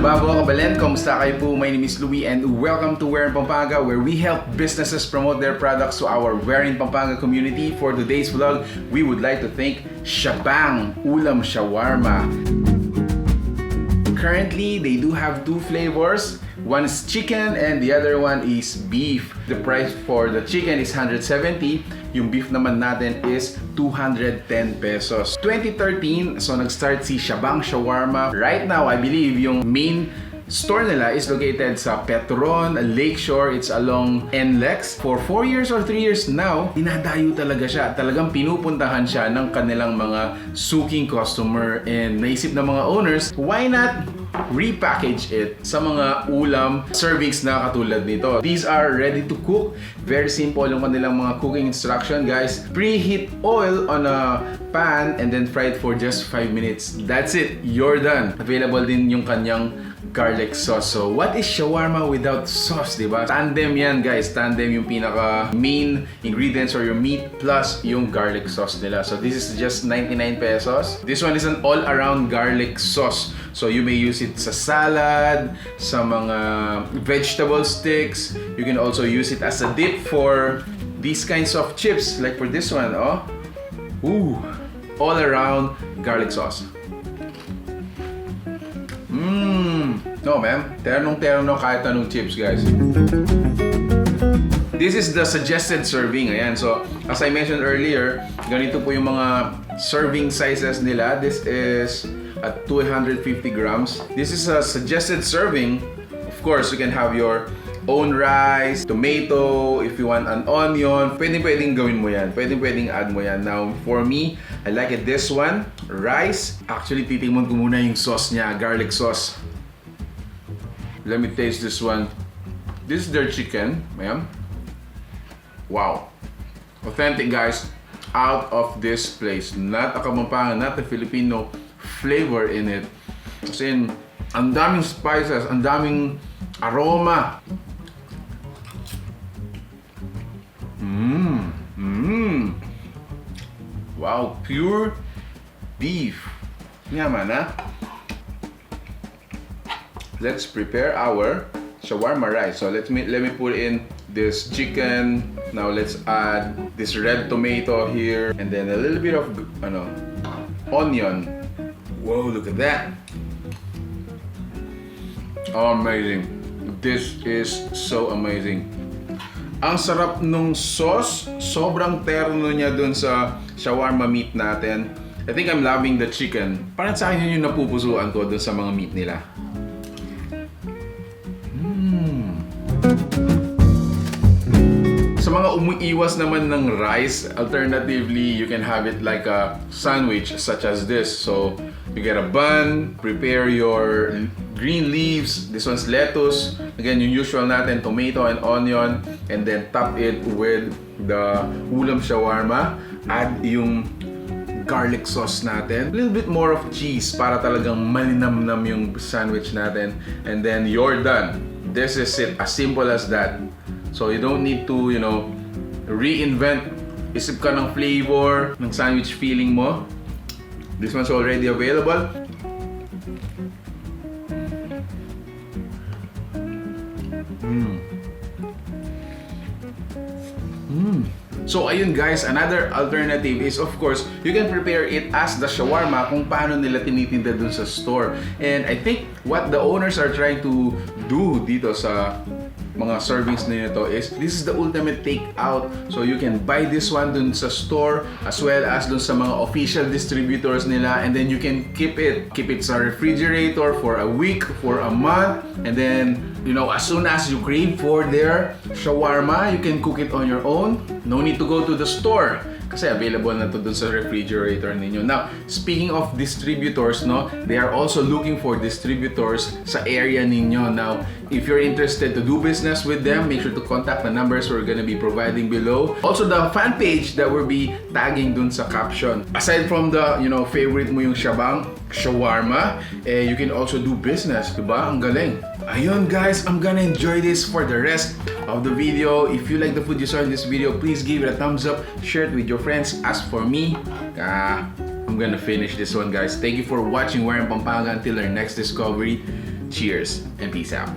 Babo Kabalen, kamusta kayo po? My name is Louie and welcome to Where in Pampanga, where we help businesses promote their products to our Where in Pampanga community. For today's vlog, we would like to thank ShaBang Ulam Shawarma. Currently, they do have two flavors. One is chicken and the other one is beef. The price for the chicken is 170. Yung beef naman natin is 210 pesos. 2013, so nag-start si ShaBang Shawarma. Right now, I believe yung main store nila is located sa Petron, Lakeshore. It's along NLEX. For 4 years or 3 years now, dinadayo talaga siya. Talagang pinupuntahan siya ng kanilang mga suking customer. And naisip ng mga owners, why not repackage it sa mga ulam servings na katulad nito. These are ready to cook. Very simple yung kanilang mga cooking instruction, guys. Preheat oil on a pan and then fry it for just 5 minutes. That's it. You're done. Available din yung kanyang garlic sauce. So, what is shawarma without sauce, diba? Tandem yan, guys. Tandem yung pinaka main ingredients or your meat plus yung garlic sauce nila. So, this is just 99 pesos. This one is an all-around garlic sauce. So, you may use it sa salad, sa mga vegetable sticks. You can also use it as a dip for these kinds of chips. Like for this one, oh. Ooh, all-around garlic sauce. No, man. Ternong-terno kahit anong chips, guys. This is the suggested serving. Ayan. So, as I mentioned earlier, ganito po yung mga serving sizes nila. This is at 250 grams. This is a suggested serving. Of course, you can have your own rice, tomato, if you want an onion. Pwedeng gawin mo yan. Pwedeng add mo yan. Now, for me, I like it this one. Rice. Actually, titingnan ko muna yung sauce niya. Garlic sauce. Let me taste this one. This is their chicken. Ayan. Wow. Authentic, guys. Out of this place. Not a Kapampangan, not a Filipino flavor in it. Kasi ang daming spices, ang daming aroma. Wow, pure beef. Yaman, ha? Let's prepare our shawarma rice. So let me put in this chicken. Now let's add this red tomato here and then a little bit of onion. Whoa, look at that. Oh, amazing. This is so amazing. Ang sarap nung sauce. Sobrang terno niya dun sa shawarma meat natin. I think I'm loving the chicken. Parang sa akin yun yung napupusuan ko dun sa mga meat nila. Sa mga umiiwas naman ng rice, alternatively, you can have it like a sandwich such as this. So, you get a bun, prepare your green leaves. This one's lettuce. Again, yung usual natin, tomato and onion. And then top it with the ulam shawarma. Add yung garlic sauce natin. A little bit more of cheese para talagang malinamnam yung sandwich natin. And then you're done. This is it. As simple as that. So you don't need to, reinvent. Isip ka ng flavor, ng sandwich feeling mo. This one's already available. So ayun, guys, another alternative is of course, you can prepare it as the shawarma kung paano nila tinitinda dun sa store. And I think what the owners are trying to do dito sa mga servings nito is this is the ultimate takeout. So you can buy this one dun sa store as well as dun sa mga official distributors nila, and then you can keep it sa refrigerator for a week, for a month, and then as soon as you crave for their shawarma, you can cook it on your own. No need to go to the store kasi available na to dun sa refrigerator ninyo. Now, speaking of distributors, they are also looking for distributors sa area ninyo. Now, if you're interested to do business with them, make sure to contact the numbers we're gonna be providing below. Also, the fan page that we'll be tagging dun sa caption. Aside from the, favorite mo yung ShaBang Shawarma, you can also do business, diba? Ang galing. Ayun, guys, I'm gonna enjoy this for the rest of the video. If you like the food you saw in this video, please give it a thumbs up, share it with your friends. As for me, I'm gonna finish this one, guys. Thank you for watching Warren Pampanga. Until our next discovery, cheers and peace out.